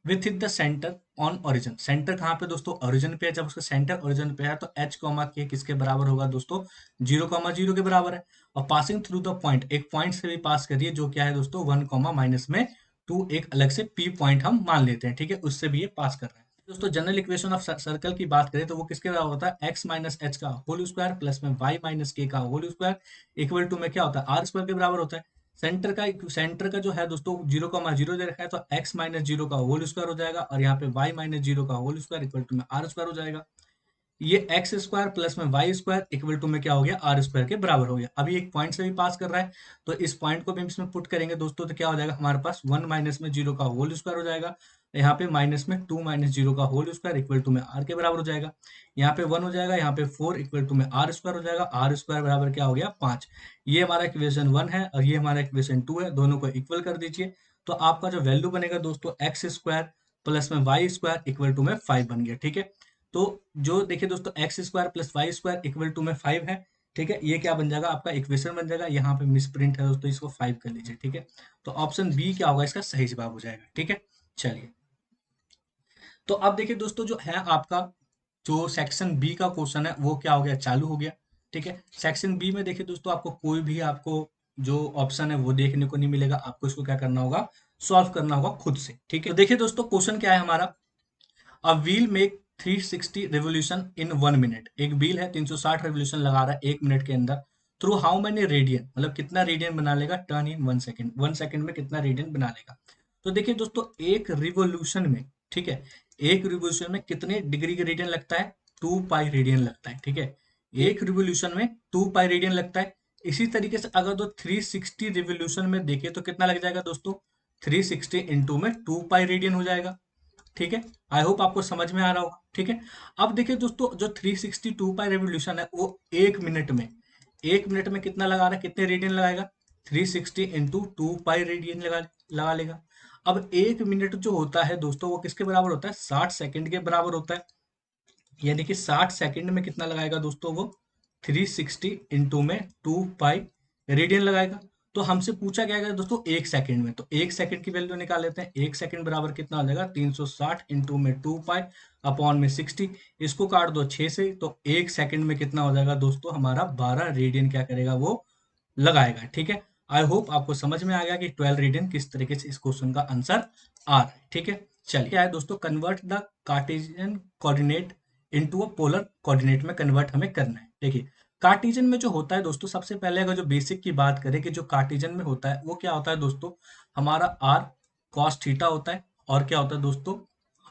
With in the centre on origin, centre कहाँ पे दोस्तों, ओरिजिन पे है। जब उसका सेंटर ओरिजिन पे है तो h कॉमा के किसके बराबर होगा दोस्तों, 0,0 के बराबर है। और पासिंग थ्रू द पॉइंट, एक पॉइंट से भी पास करिए जो क्या है दोस्तों, 1, एक अलग से p पॉइंट हम मान लेते हैं, ठीक है, उससे भी ये पास कर रहा है। दोस्तों जनरल इक्वेशन ऑफ सर्कल की बात करें तो वो किसके बराबर होता है, x माइनस एच का होल स्क्वायर प्लस में y माइनस के का होल स्क्वायर इक्वल टू में क्या होता है, आर स्क्वायर के बराबर होता है। सेंटर का जो है दोस्तों 0,0 दे रखा है, तो x माइनस 0 का होल स्क्वायर हो जाएगा, और यहाँ पे y माइनस 0 का होल स्क्वायर इक्वल टू में आर स्क्वायर हो जाएगा। ये एक्स स्क्वायर प्लस में वाई स्क्वायर इक्वल टू में क्या हो गया, आर स्क्वायर के बराबर हो गया। अभी एक पॉइंट से भी पास कर रहा है, तो इस पॉइंट को भी हम इसमें पुट करेंगे दोस्तों, तो क्या हो जाएगा हमारे पास, 1 माइनस में 0 का होल स्क्वायर हो जाएगा। यहाँ पे माइनस में 2 माइनस 0 का होल स्क्वायर इक्वल टू में आर के बराबर हो जाएगा। यहाँ पे 1 हो जाएगा, यहाँ पे 4 इक्वल टू में आर स्क्वायर हो जाएगा। आर स्क्वायर बराबर क्या हो गया, 5। ये हमारा इक्वेशन 1 है और ये हमारा इक्वेशन 2 है, दोनों को इक्वल कर दीजिए। तो आपका जो वैल्यू बनेगा दोस्तों, एक्स स्क्वायर प्लस में वाई स्क्वायर इक्वल टू में 5 बन गया, ठीक है। तो जो देखिए दोस्तों, x square plus y square equal to में 5 है, ठीक है। ये क्या बन जाएगा, आपका इक्वेशन बन जाएगा। यहाँ पे मिस प्रिंट है दोस्तों, इसको 5 कर लीजिए, ठीक है। तो ऑप्शन बी क्या होगा, इसका सही जवाब हो जाएगा, ठीक है। चलिए, तो अब देखिए दोस्तों, जो है आपका जो सेक्शन बी का क्वेश्चन है वो क्या हो गया, चालू हो गया, ठीक है। सेक्शन बी में देखिए दोस्तों, आपको कोई भी आपको जो ऑप्शन है वो देखने को नहीं मिलेगा। आपको इसको क्या करना होगा, सॉल्व करना होगा खुद से, ठीक है। तो देखिए दोस्तों, क्वेश्चन क्या है हमारा, a wheel make 360 revolution in 1 minute. एक व्हील है 360 रिवोल्यूशन लगा रहा है 1 मिनट के अंदर। थ्रू हाउ मैनी रेडियन, मतलब कितना रेडियन बना लेगा, टर्न इन 1 सेकेंड, 1 सेकेंड में कितना रेडियन बना लेगा। तो देखिए दोस्तों, एक रिवोल्यूशन में, ठीक है, एक रिवोल्यूशन में कितने डिग्री का रेडियन लगता है, 2 पाई रेडियन लगता है, ठीक है। एक रिवोल्यूशन में 2 पाई रेडियन लगता है। इसी तरीके से अगर तो 360 रिवोल्यूशन में देखे तो कितना लग जाएगा दोस्तों, 360 इंटू में 2 पाई रेडियन हो जाएगा, ठीक है। आई होप आपको समझ में आ रहा होगा, ठीक है। अब देखिए दोस्तों, जो 362 पाई रेवोल्यूशन है वो 1 मिनट में कितना लगा रहा है, कितने रेडियन लगाएगा, 360 इंटू 2 पाई रेडियन लगा लेगा। अब 1 मिनट जो होता है दोस्तों, वो किसके बराबर होता है, 60 सेकंड के बराबर होता है। यानी कि 60 सेकंड में कितना लगाएगा दोस्तों, वो 360 इंटू में 2 पाई रेडियन लगाएगा। तो हमसे पूछा गया है दोस्तों 1 सेकंड में, तो 1 सेकंड की वैल्यू निकाल लेते हैं। 1 सेकंड बराबर कितना हो जाएगा, 360 इंटू में 2 पाई अपॉन में 60, इसको काट दो 6 से, तो 1 सेकंड में कितना हो जाएगा दोस्तों, हमारा 12 रेडियन क्या करेगा, वो लगाएगा। ठीक है, आई होप आपको समझ में आ गया कि 12 रेडियन किस तरीके से इस क्वेश्चन का आंसर आ रहा है। ठीक है, चलिए क्या है दोस्तों, convert the Cartesian coordinate into a polar coordinate में कन्वर्ट हमें करना है। देखिए कार्टेशियन में जो होता है दोस्तों, सबसे पहले अगर जो बेसिक की बात करें कि जो कार्टेशियन में होता है वो क्या होता है दोस्तों, हमारा आर कॉस थीटा होता है, और क्या होता है दोस्तों,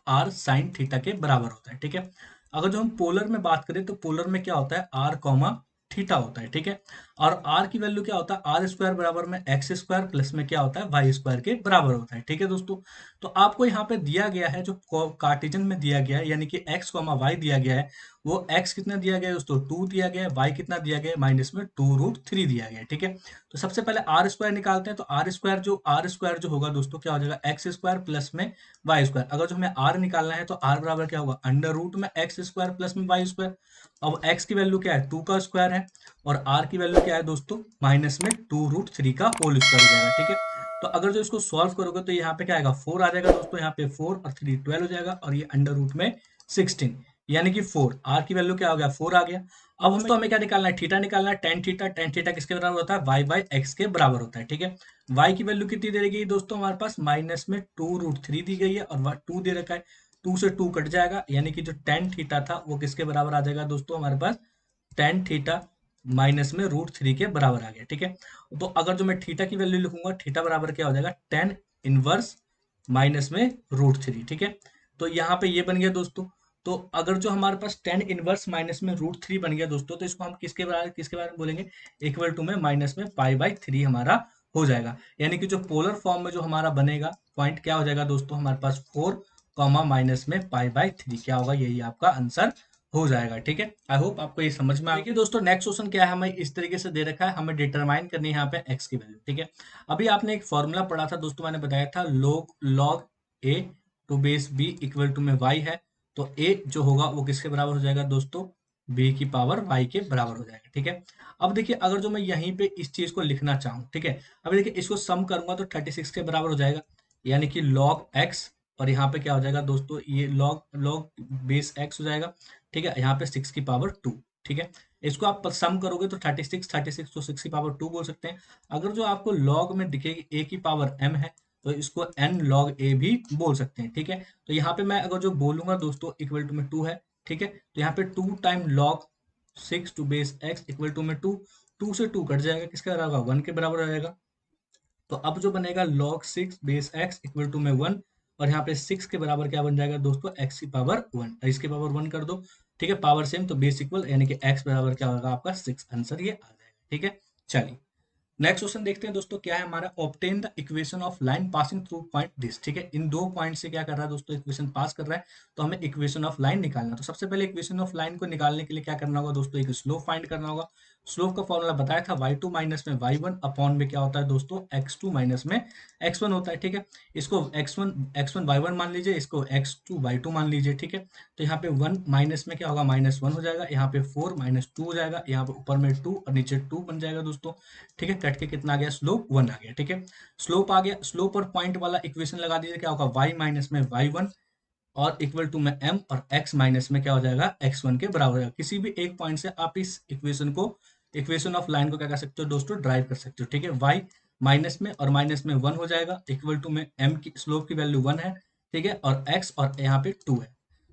आर साइन थीटा के बराबर होता है। ठीक है, अगर जो हम पोलर में बात करें तो पोलर में क्या होता है, आर कॉमा थीटा होता है। ठीक है, और आर की वैल्यू क्या होता है, आर स्क्वायर बराबर में एक्स स्क्वायर प्लस में क्या होता है, वाई स्क्वायर के बराबर होता है। ठीक है दोस्तों, तो आपको यहाँ पे दिया गया है, जो कार्टेशियन में दिया गया है, यानी कि एक्स कॉमा वाई दिया गया है, वो एक्स कितना दिया गया है दोस्तों, 2 दिया गया है, वाई कितना दिया गया है, माइनस में 2√3 दिया गया है। ठीक है, तो सबसे पहले आर स्क्वायर निकालते हैं, तो आर स्क्वायर जो होगा दोस्तों, क्या हो जाएगा, एक्स स्क्वायर प्लस में वाई स्क्वायर। अगर जो हमें आर निकालना है तो आर बराबर क्या होगा, अंडर रूट में एक्स स्क्वायर प्लस में वाई स्क्वायर। अब एक्स की वैल्यू क्या है, 2 का स्क्वायर है, और आर की वैल्यू क्या है दोस्तों, माइनस में 2√3 का होल स्क्वायर हो जाएगा। ठीक है, तो अगर जो इसको सॉल्व करोगे तो यहाँ पे क्या आएगा, 4 आ जाएगा दोस्तों, यहाँ पे 4 और 3 12 हो जाएगा, और ये अंडर रूट में 16, यानी कि 4, आर की वैल्यू क्या हो गया, 4 आ गया। अब हमें क्या निकालना है, थीटा निकालना है, टेन थीटा किसके बराबर होता है, वाई बाई एक्स के बराबर होता है। ठीक है, वाई की वैल्यू कितनी दे गई दोस्तों, हमारे पास माइनस में 2√3 दी गई है, और 2 दे रखा है, 2 से 2 कट जाएगा, यानी कि जो टेन थीटा था वो किसके बराबर आ जाएगा दोस्तों, हमारे पास टेन थीटा माइनस में √3 के बराबर आ गया। ठीक है, तो अगर जो मैं थीटा की वैल्यू लिखूंगा, थीटा बराबर क्या हो जाएगा, टेन इनवर्स माइनस में √3। ठीक है, तो यहाँ पे ये बन गया दोस्तों। तो अगर जो हमारे पास टेन इनवर्स माइनस में √3 बन गया दोस्तों, तो इसको हम किसके बारे में बोलेंगे, इक्वल टू में माइनस में पाई/3 हमारा हो जाएगा। यानी कि जो पोलर फॉर्म में जो हमारा बनेगा पॉइंट क्या हो जाएगा दोस्तों, हमारे पास 4 कॉमा माइनस में पाई/3 क्या होगा, यही आपका आंसर हो जाएगा। ठीक है, आई होप आपको ये समझ में आ गया। देखिए दोस्तों नेक्स्ट क्वेश्चन क्या है, हमें इस तरीके से दे रखा है, हमें डिटरमाइन करनी है यहाँ पे एक्स की वैल्यू। ठीक है, अभी आपने एक फॉर्मूला पढ़ा था दोस्तों, मैंने बताया था log a to base b equal to में y है, तो a जो होगा वो किसके बराबर हो जाएगा दोस्तों, b की पावर y के बराबर हो जाएगा। ठीक है, अब देखिए अगर जो मैं यहीं पे इस चीज को लिखना चाहूँ, ठीक है, अभी देखिए इसको सम करूंगा तो 36 के बराबर हो जाएगा, यानी कि log x, और यहाँ पे क्या हो जाएगा दोस्तों, ये log बेस x हो जाएगा। ठीक है, यहाँ पे 6 की पावर 2। ठीक है, इसको आप सम करोगे तो 36 तो 6 की पावर 2 बोल सकते हैं। अगर जो आपको log में दिखेगी a की पावर m है, तो इसको n log a भी बोल सकते हैं। ठीक है, तो यहाँ पे मैं अगर जो बोलूंगा दोस्तों इक्वल टू में 2 है। ठीक है, तो यहाँ पे 2 time log 6 to base x equal to में 2, 2 से 2 कट जाएगा, किसका बराबर होगा, 1 के बराबर हो जाएगा। तो अब जो बनेगा log 6 base x equal to में 1, और यहाँ पे 6 के बराबर क्या बन जाएगा दोस्तों, x की पावर 1, इसके पावर 1 कर दो। ठीक है, पावर सेम तो बेस इक्वल, यानी कि x बराबर क्या होगा आपका 6, आंसर ये आ जाएगा। ठीक है, चलिए नेक्स्ट क्वेश्चन देखते हैं दोस्तों, क्या है हमारा, obtain the equation of line passing through point this. ठीक है, इन दो पॉइंट से क्या कर रहा है दोस्तों, इक्वेशन पास कर रहा है, तो हमें इक्वेशन ऑफ लाइन निकालना। तो सबसे पहले इक्वेशन ऑफ लाइन को निकालने के लिए क्या करना होगा दोस्तों, एक स्लोप फाइंड करना होगा। स्लोप का फॉर्मूला बताया था y2 माइनस में y1 अपॉन में क्या होता है दोस्तों, x2 माइनस में x1 होता है। ठीक है, इसको x1 y1 मान लीजिए, इसको x2 y2 मान लीजिए। ठीक है, तो यहाँ पे 1 माइनस में क्या होगा, -1 हो जाएगा, यहाँ पे 4 -2 हो जाएगा, यहाँ पे ऊपर में 2 और नीचे 2 बन जाएगा दोस्तों। ठीक है, कट के कितना आ गया, स्लोप 1 आ गया। ठीक है, स्लोप आ गया, स्लोप और पॉइंट वाला इक्वेशन लगा दीजिए, क्या होगा, y माइनस में y1 और इक्वल टू में m, और x माइनस में क्या हो जाएगा, x1 के बराबर हो जाएगा। किसी भी एक पॉइंट से आप इस इक्वेशन ऑफ लाइन को क्या कर सकते हो दोस्तों, ड्राइव कर सकते हो। ठीक है, y माइनस में और माइनस में 1 हो जाएगा, इक्वल टू में m की स्लोप की वैल्यू 1 है। ठीक है, और x और यहाँ पे 2 है,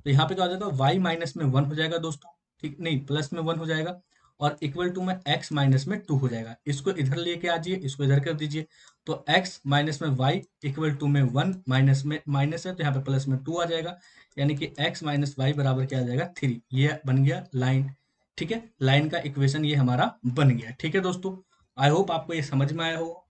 तो यहाँ पे क्या हो जाएगा, y माइनस में 1 हो जाएगा दोस्तों, ठीक नहीं, प्लस में 1 हो जाएगा, और इक्वल टू में x माइनस में 2 हो जाएगा। इसको इधर लेके आ जाइए, इसको इधर कर दीजिए, तो x माइनस में y इक्वल टू में 1 में माइनस है, तो यहाँ पे प्लस में 2 आ जाएगा, यानी कि x माइनस वाई बराबर क्या आ जाएगा, 3। ये बन गया लाइन। ठीक है, लाइन का इक्वेशन ये हमारा बन गया। ठीक है दोस्तों, आई होप आपको ये समझ में आया हो।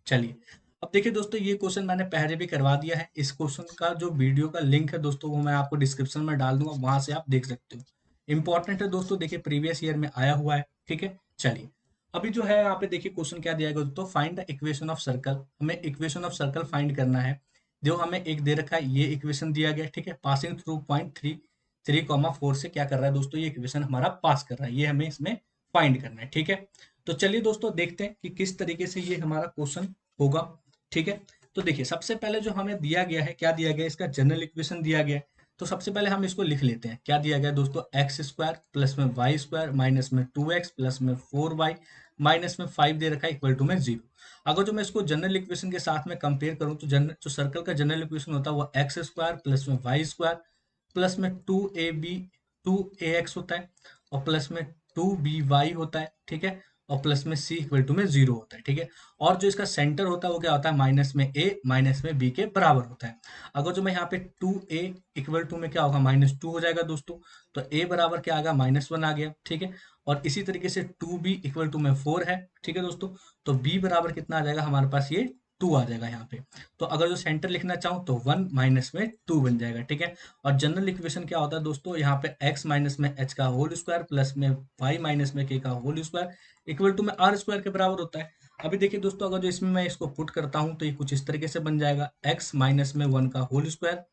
चलिए अब देखिए दोस्तों, ये क्वेश्चन मैंने पहले भी करवा दिया है, इस क्वेश्चन का जो वीडियो का लिंक है दोस्तों वो मैं आपको डिस्क्रिप्शन में डाल दूंगा, वहां से आप देख सकते हो। इंपॉर्टेंट है दोस्तों, देखिए प्रीवियस ईयर में आया हुआ है। ठीक है, चलिए अभी जो है यहाँ पे देखिए क्वेश्चन क्या दिया गया दोस्तों, find the equation of circle. हमें इक्वेशन ऑफ सर्कल फाइंड करना है, जो हमें एक दे रखा है, ये इक्वेशन दिया गया है। ठीक है, पासिंग थ्रू पॉइंट 3 3 4 से क्या कर रहा है दोस्तों, ये इक्वेशन हमारा पास कर रहा है, ये हमें इसमें फाइंड करना है। ठीक है, तो चलिए दोस्तों देखते हैं कि किस तरीके से ये हमारा क्वेश्चन होगा। ठीक है, तो देखिए सबसे पहले जो हमें दिया गया है, क्या दिया गया है, इसका जनरल इक्वेशन दिया गया है। तो सबसे पहले हम इसको लिख लेते हैं। क्या दिया गया है दोस्तों, एक्स स्क्वायर प्लस में वाई स्क्वायर माइनस में 2x प्लस में 4y माइनस में 5 दे रखा है इक्वल टू में 0। अगर जो मैं इसको जनरल इक्वेशन के साथ में कंपेयर करूं तो जो सर्कल का जनरल इक्वेशन होता है वो एक्स स्क्वायर प्लस में वाई स्क्वायर प्लस में 2ax होता है और प्लस में 2by होता है। ठीक है, और प्लस में c इक्वल टू में 0 होता है। ठीक है, और जो इसका सेंटर होता है वो क्या होता है, माइनस में a माइनस में b के बराबर होता है। अगर जो मैं यहाँ पे 2a इक्वल टू में क्या होगा, -2 हो जाएगा दोस्तों। तो a बराबर क्या आ गया, -1 आ गया। ठीक है, और इसी तरीके से 2b इक्वल टू में 4 है। ठीक है दोस्तों, तो b बराबर कितना आ जाएगा हमारे पास, ये 2 आ जाएगा यहाँ पे। तो अगर जो सेंटर लिखना चाहूँ तो 1 माइनस में 2 बन जाएगा। ठीक है, और जनरल इक्वेशन क्या होता है दोस्तों, यहाँ पे x माइनस में h का होल स्क्वायर प्लस में y माइनस में k का होल स्क्वायर इक्वल टू में r स्क्वायर के बराबर होता है। अभी देखिए दोस्तों, अगर जो इसमें मैं इसको पुट करता हूँ तो ये कुछ इस तरीके से बन जाएगा, x माइनस में 1 का होल स्क्वायर।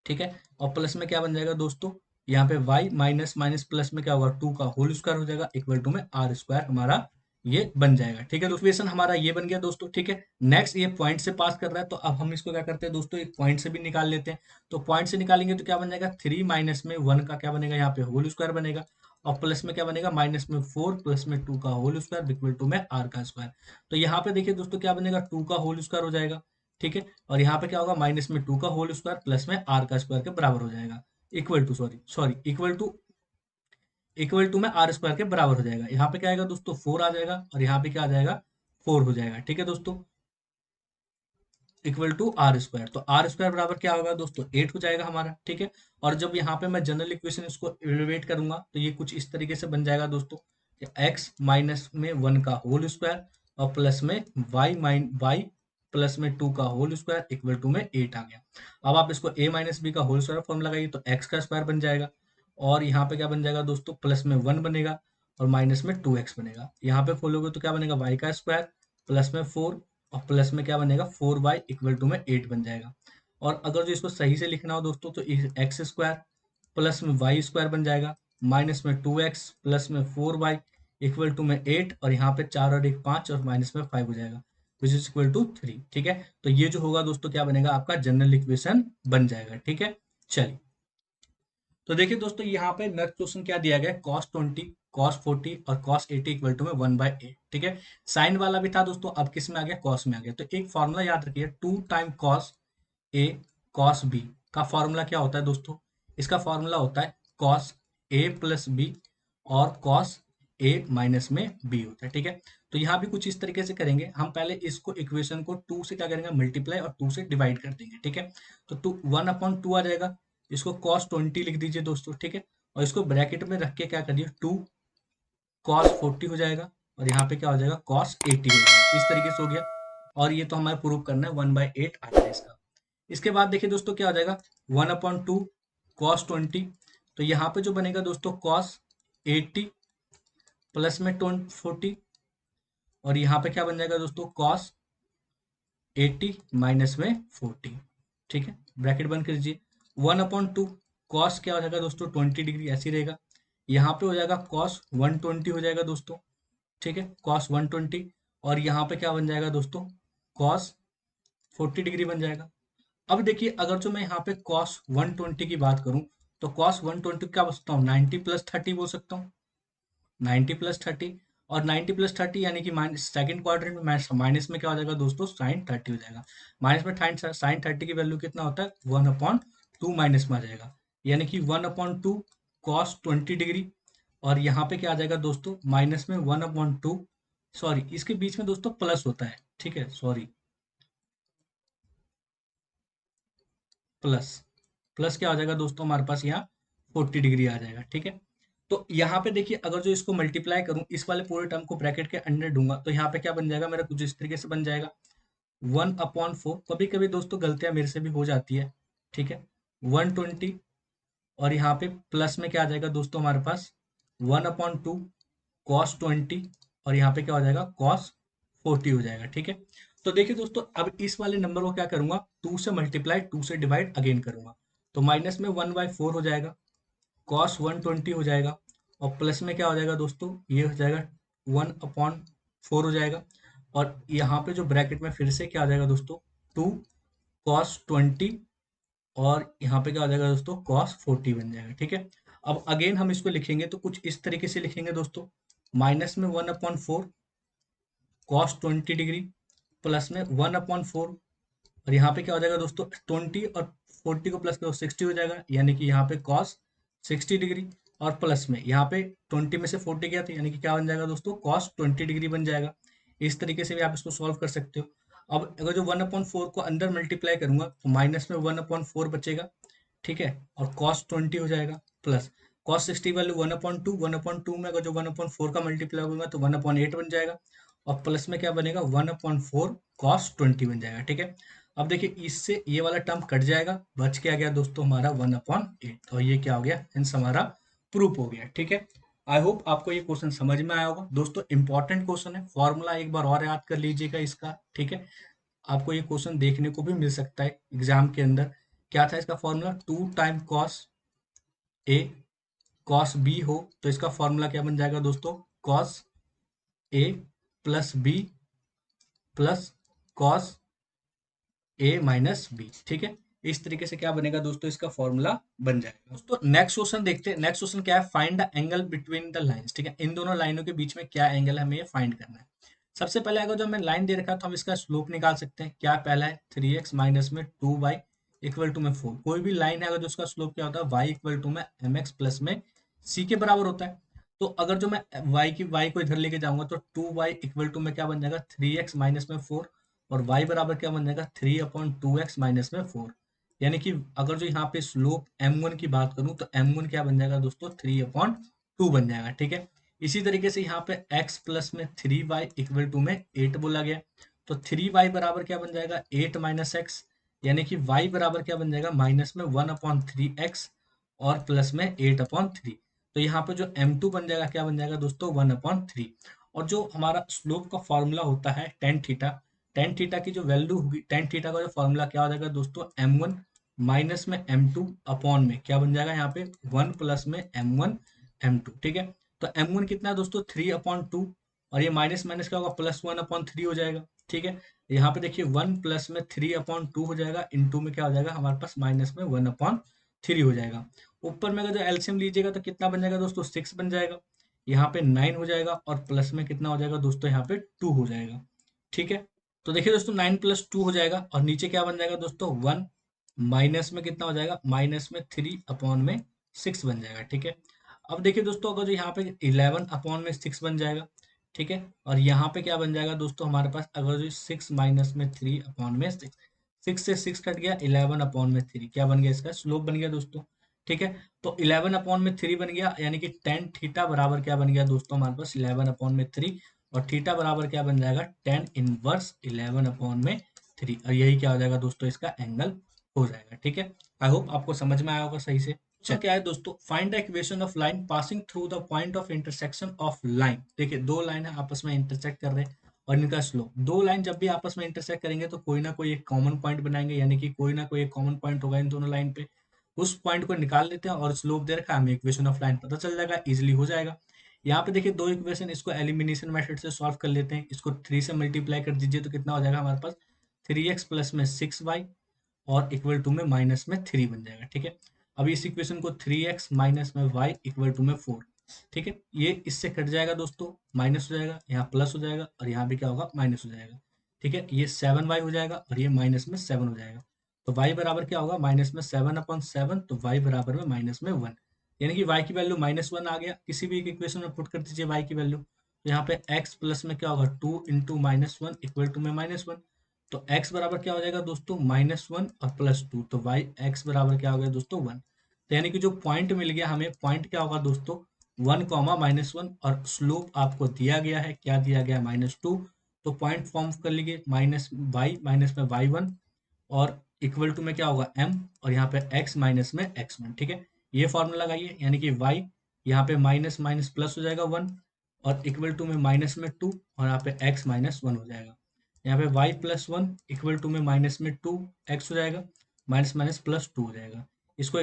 ठीक है, और प्लस में क्या बन जाएगा दोस्तों, यहाँ पे y माइनस माइनस प्लस में क्या होगा, 2 का होल स्क्वायर हो जाएगा इक्वल टू में r स्क्वायर हमारा ये बन जाएगा। ठीक है, तो इक्वेशन हमारा ये बन गया दोस्तों। ठीक है, नेक्स्ट ये पॉइंट से पास कर रहा है, तो अब हम इसको क्या करते हैं दोस्तों, एक पॉइंट से भी निकाल लेते हैं। तो पॉइंट से निकालेंगे तो क्या बन जाएगा, 3 माइनस में 1 का क्या बनेगा, यहाँ पे होल स्क्वायर बनेगा और प्लस में क्या बनेगा, माइनस में 4 प्लस में 2 का होल स्क्वायर इक्वल टू में r का स्क्वायर। तो यहाँ पे देखिए दोस्तों क्या बनेगा, 2 का होल स्क्वायर हो जाएगा। ठीक है, और यहाँ पे क्या होगा, माइनस में 2 का होल स्क्वायर प्लस में r का स्क्वायर के बराबर हो जाएगा, equal to sorry sorry equal to में आर स्क्वायर के बराबर हो जाएगा। यहाँ पे क्या आएगा दोस्तों, 4 आ जाएगा और यहाँ पे क्या आ जाएगा, 4 हो जाएगा। ठीक है दोस्तों, इक्वल टू आर स्क्वायर। तो आर स्क्वायर बराबर क्या होगा दोस्तों, 8 हो जाएगा हमारा। ठीक है, और जब यहाँ पे मैं जनरल इक्वेशन इसको इवेलुएट करूंगा तो ये कुछ इस तरीके से बन जाएगा दोस्तों, एक्स माइनस में 1 का होल स्क्वायर और प्लस में वाई प्लस में 2 का होल स्क्वायर इक्वल टू में 8 आ गया। अब आप इसको a माइनस बी का होल स्क्वायर फॉर्म लगाइए तो एक्स का स्क्वायर बन जाएगा और यहाँ पे क्या बन जाएगा दोस्तों, प्लस में 1 बनेगा और माइनस में 2x बनेगा। यहाँ पे खोलोगे तो क्या बनेगा, y का स्क्वायर प्लस में 4 और प्लस में क्या बनेगा, 4y इक्वल टू में 8 बन जाएगा। और अगर जो इसको सही से लिखना हो दोस्तों तो एक्स स्क्वायर प्लस में वाई स्क्वायर बन जाएगा माइनस में 2x प्लस में 4y इक्वल टू में 8 और यहाँ पे 4 और 1 5 और माइनस में 5 हो जाएगा विच इज इक्वल टू 3। ठीक है, तो ये जो होगा दोस्तों क्या बनेगा, आपका जनरल इक्वेशन बन जाएगा। ठीक है, चलिए तो देखिए दोस्तों यहाँ पे नेक्स्ट क्वेश्चन क्या दिया गया है, cos 20 cos 40 और cos 80 इक्वल टू में 1/8। ठीक है, साइन वाला भी था दोस्तों, अब किस में आ गया, कॉस में आ गया। तो एक फॉर्मूला याद रखिए, 2 time cos A cos B का फॉर्मूला क्या होता है दोस्तों, इसका फॉर्मूला होता है कॉस ए प्लस बी और कॉस ए माइनस में बी होता है। ठीक है, तो यहाँ भी कुछ इस तरीके से करेंगे, हम पहले इसको इक्वेशन को 2 से क्या करेंगे, मल्टीप्लाई और 2 से डिवाइड कर देंगे। ठीक है, तो 1/2 आ जाएगा, इसको cos 20 लिख दीजिए दोस्तों। ठीक है, और इसको ब्रैकेट में रख के क्या करिए, 2 cos 40 हो जाएगा और यहाँ पे क्या हो जाएगा, cos 80 हो जाएगा। इस तरीके से हो गया और ये तो हमें प्रूव करना है, 1/8 आ जाएगा इसका। इसके बाद देखिए दोस्तों क्या हो जाएगा, 1/2 cos 20। तो यहाँ पे जो बनेगा दोस्तों cos 80 प्लस में 40 और यहाँ पे क्या बन जाएगा दोस्तों, cos 80 माइनस में 40। ठीक है, ब्रैकेट बंद कर दीजिए। 1/2 कॉस क्या हो जाएगा दोस्तों, 20 डिग्री ऐसे ही रहेगा। यहाँ पे हो जाएगा कॉस 120 हो जाएगा दोस्तों। ठीक है, कॉस 120 और यहाँ पे क्या बन जाएगा दोस्तों, कॉस 40 डिग्री बन जाएगा। अब देखिए अगर जो मैं यहाँ पे कॉस 120 की बात करूँ तो कॉस 120 क्या बोल सकता हूँ, 90 प्लस 30 बोल सकता हूँ, 90 प्लस 30 और 90 प्लस 30 यानी कि सेकंड क्वाड्रेंट में माइनस में क्या हो जाएगा दोस्तों, साइन 30 हो जाएगा। माइनस में साइन 30 की वैल्यू कितना होता है, 1/2 माइनस में आ जाएगा, यानी कि 1/2 कॉस 20 डिग्री और यहाँ पे क्या आ जाएगा दोस्तों, माइनस में 1/2 सॉरी इसके बीच में दोस्तों प्लस होता है। ठीक है, सॉरी प्लस प्लस क्या हो जाएगा दोस्तों, हमारे पास यहाँ 40 डिग्री आ जाएगा। ठीक है, तो यहाँ पे देखिए अगर जो इसको मल्टीप्लाई करूं, इस वाले पूरे टर्म को ब्रैकेट के अंडर दूंगा तो यहाँ पे क्या बन जाएगा मेरा, कुछ इस तरीके से बन जाएगा 1/4। कभी कभी दोस्तों गलतियां मेरे से भी हो जाती है। ठीक है, 120 और यहाँ पे प्लस में क्या आ जाएगा दोस्तों हमारे पास 1/2 कॉस 20 और यहाँ पे क्या हो जाएगा, कॉस 40 हो जाएगा। ठीक है, तो देखिए दोस्तों अब इस वाले नंबर को क्या करूंगा, 2 से मल्टीप्लाई 2 से डिवाइड अगेन करूंगा तो माइनस में 1/4 हो जाएगा, कॉस 120 हो जाएगा और प्लस में क्या हो जाएगा दोस्तों, ये हो जाएगा 1/4 हो जाएगा। और यहाँ पे जो ब्रैकेट में फिर से क्या हो जाएगा दोस्तों, 2 cos 20, और यहाँ पे क्या हो जाएगा दोस्तों, cos 40 बन जाएगा। ठीक है, अब अगेन हम इसको लिखेंगे तो कुछ इस तरीके से लिखेंगे दोस्तों, माइनस में 1/4 cos 20 डिग्री, प्लस में 1/4, और यहाँ पे क्या हो जाएगा दोस्तों, 20 और 40 को प्लस करो 60 हो जाएगा, यानी कि यहाँ पे कॉस 60 डिग्री, और प्लस में यहाँ पे 20 में से 40 गया था, यानी कि क्या बन जाएगा दोस्तों, कॉस 20 डिग्री बन जाएगा। इस तरीके से भी आप इसको सॉल्व कर सकते हो। अब अगर जो 1/4 को अंदर मल्टीप्लाई करूंगा तो माइनस में 1/4 बचेगा, ठीक है, और कॉस 20 हो जाएगा, प्लस कॉस 60 वैल्यू 1/2, 1/2 में अगर जो 1/4 का मल्टीप्लाई होगा तो 1/8 बन जाएगा, और प्लस में क्या बनेगा, 1/4 कॉस 20 बन जाएगा। ठीक है, अब देखिए इससे ये वाला टर्म कट जाएगा, बच के आ गया दोस्तों हमारा 1/8, और ये क्या हो गया, आंसर हमारा प्रूफ हो गया। ठीक है, आई होप आपको ये क्वेश्चन समझ में आया होगा दोस्तों। इंपॉर्टेंट क्वेश्चन है, फॉर्मूला एक बार और याद कर लीजिएगा इसका। ठीक है, आपको ये क्वेश्चन देखने को भी मिल सकता है एग्जाम के अंदर। क्या था इसका formula, 2 time cos A cos B हो, तो इसका फॉर्मूला क्या बन जाएगा दोस्तों, cos A plus B plus cos A minus B. ठीक है, इस तरीके से क्या बनेगा दोस्तों, इसका फॉर्मूला बन जाएगा। दोस्तों नेक्स्ट क्वेश्चन देखते हैं। नेक्स्ट क्वेश्चन क्या है, find the angle between the lines. ठीक है, इन दोनों लाइनों के बीच में क्या एंगल है, हमें ये फाइंड करना है। सबसे पहले अगर जो हमें लाइन दे रखा है तो हम इसका स्लोप निकाल सकते हैं। क्या पहला है, 3x माइनस में 2y इक्वल टू में 4। कोई भी लाइन है अगर जो उसका स्लोप क्या होता है, y इक्वल टू में mx प्लस में c के बराबर होता है। तो अगर जो मैं y को इधर लेके जाऊंगा तो 2y इक्वल टू में क्या बन जाएगा, 3x माइनस में 4, और y बराबर क्या बन जाएगा, 3/2x माइनस में 4। यानी कि अगर जो यहाँ पे स्लोप m1 की बात करूं तो m1 क्या बन जाएगा दोस्तों, 3/2 बन जाएगा। ठीक है, इसी तरीके से यहाँ पे x प्लस में 3y इक्वल टू में 8 बोला गया, तो 3y बराबर क्या बन जाएगा, 8 माइनस एक्स, यानी कि y बराबर क्या बन जाएगा, माइनस में 1/3x और प्लस में 8/3। तो यहाँ पे जो m2 बन जाएगा, क्या बन जाएगा दोस्तों, 1/3। और जो हमारा स्लोप का फॉर्मूला होता है टेन थीटा की जो वैल्यू होगी, टेन थीटा का जो फॉर्मूला क्या हो जाएगा दोस्तों, m1 माइनस में m2 अपॉन में क्या बन जाएगा, यहाँ पे 1 प्लस में m1 m2। ठीक है, तो m1 कितना है दोस्तों, 3/2, और ये माइनस माइनस क्या होगा, प्लस 1/3 हो जाएगा। ठीक है, यहाँ पे देखिए 1 प्लस में 3/2 हो जाएगा, इनटू में क्या हो जाएगा हमारे पास, माइनस में 1/3 हो जाएगा। ऊपर में अगर जो एलसीएम लीजिएगा तो कितना बन जाएगा दोस्तों, 6 बन जाएगा, यहाँ पे 9 हो जाएगा, और प्लस में कितना हो जाएगा दोस्तों, यहाँ पे 2 हो जाएगा। ठीक है, तो देखिए दोस्तों 9 प्लस 2 हो जाएगा, और नीचे क्या बन जाएगा दोस्तों, 1, माइनस में कितना हो जाएगा, माइनस में 3/6 बन जाएगा। ठीक है, अब देखिए दोस्तों अगर जो यहाँ पे 11/6 बन जाएगा, ठीक है, और यहाँ पे क्या बन जाएगा दोस्तों हमारे पास, अगर जो 6 माइनस में 3/6, 6 से 6 कट गया, 11/3 क्या बन गया, इसका स्लोप बन गया दोस्तों। ठीक है, तो 11/3 बन गया, यानी कि टेन थीटा बराबर क्या बन गया दोस्तों हमारे पास, 11/3, और थीटा बराबर क्या बन जाएगा, टेन इनवर्स 11/3, और यही क्या हो जाएगा दोस्तों, इसका एंगल हो जाएगा। ठीक है, आई होप आपको समझ में आया होगा सही से। क्वेश्चन क्या है दोस्तों, find the equation of line passing through the point of intersection of line. देखिए दो लाइन है आपस में इंटरसेक्ट कर रहे हैं, और इनका स्लोप। दो लाइन जब भी आपस में इंटरसेक्ट करेंगे तो कोई ना कोई एक कॉमन पॉइंट बनाएंगे, यानी कि कोई ना कोई एक कॉमन पॉइंट होगा इन दोनों लाइन पे, उस पॉइंट को निकाल लेते हैं और स्लोप दे रखा है, हमें इक्वेशन ऑफ लाइन पता चल जाएगा, इजिली हो जाएगा। यहाँ पे देखिए दो इक्वेशन, इसको एलिमिनेशन मेथड से सॉल्व कर लेते हैं। इसको 3 से मल्टीप्लाई कर दीजिए तो कितना हो जाएगा हमारे पास, 3x प्लस में 6y और इक्वल टू में माइनस में 3 बन जाएगा। ठीक है, अब इस इक्वेशन को 3x माइनस में y इक्वल टू में 4। ठीक है, ये इससे कट जाएगा दोस्तों, माइनस हो जाएगा, यहाँ प्लस हो जाएगा, और यहाँ भी क्या होगा, माइनस हो जाएगा। ठीक है, ये 7y हो जाएगा, और ये माइनस में 7 हो जाएगा। तो y बराबर क्या होगा, माइनस में 7/7, तो y बराबर में माइनस में 1, यानी कि y की वैल्यू -1 आ गया। किसी भी एक इक्वेशन में पुट कर दीजिए y की वैल्यू, तो यहाँ पे x प्लस में क्या होगा, 2 इंटू -1 इक्वल टू में -1, तो x बराबर क्या हो जाएगा दोस्तों, -1 और +2, तो y x बराबर क्या हो गया दोस्तों, 1। तो यानी कि जो पॉइंट मिल गया हमें, पॉइंट क्या होगा दोस्तों, 1, -1, और स्लोप आपको दिया गया है, क्या दिया गया है, -2। तो पॉइंट फॉर्म कर लीजिए, माइनस माइनस में y1, और इक्वल टू में क्या होगा, m, और यहाँ पे x माइनस में x1। ठीक है, ये फॉर्मूला लगाइए, यानी कि y यहाँ पे माइनस माइनस प्लस हो जाएगा 1, और इक्वल टू में माइनस में 2, और यहाँ पे x -1 हो जाएगा। यहाँ पे y प्लस 1 इक्वल टू में माइनस में 2 x हो जाएगा, माइनस माइनस प्लस 2 हो जाएगा। इसको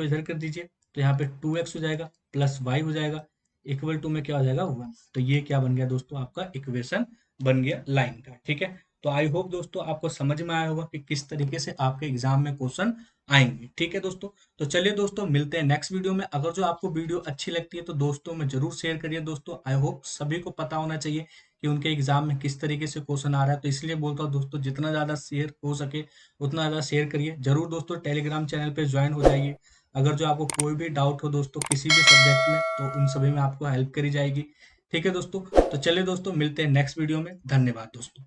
इधर कर दीजिए, तो यहाँ पे 2x हो जाएगा, प्लस y हो जाएगा, इक्वल टू में क्या हो जाएगा 1। तो ये क्या बन गया दोस्तों, आपका इक्वेशन बन गया लाइन का। ठीक है, तो आई होप दोस्तों आपको समझ में आया होगा कि किस तरीके से आपके एग्जाम में क्वेश्चन आएंगे। ठीक है दोस्तों, तो चलिए दोस्तों मिलते हैं नेक्स्ट वीडियो में। अगर जो आपको वीडियो अच्छी लगती है तो दोस्तों में जरूर शेयर करिए। दोस्तों आई होप सभी को पता होना चाहिए कि उनके एग्जाम में किस तरीके से क्वेश्चन आ रहा है। तो इसलिए बोलता हूँ दोस्तों, जितना ज्यादा शेयर हो सके उतना ज्यादा शेयर करिए। जरूर दोस्तों टेलीग्राम चैनल पे ज्वाइन हो जाइए। अगर जो आपको कोई भी डाउट हो दोस्तों किसी भी सब्जेक्ट में, तो उन सभी में आपको हेल्प करी जाएगी। ठीक है दोस्तों, तो चलिए दोस्तों मिलते हैं नेक्स्ट वीडियो में। धन्यवाद दोस्तों।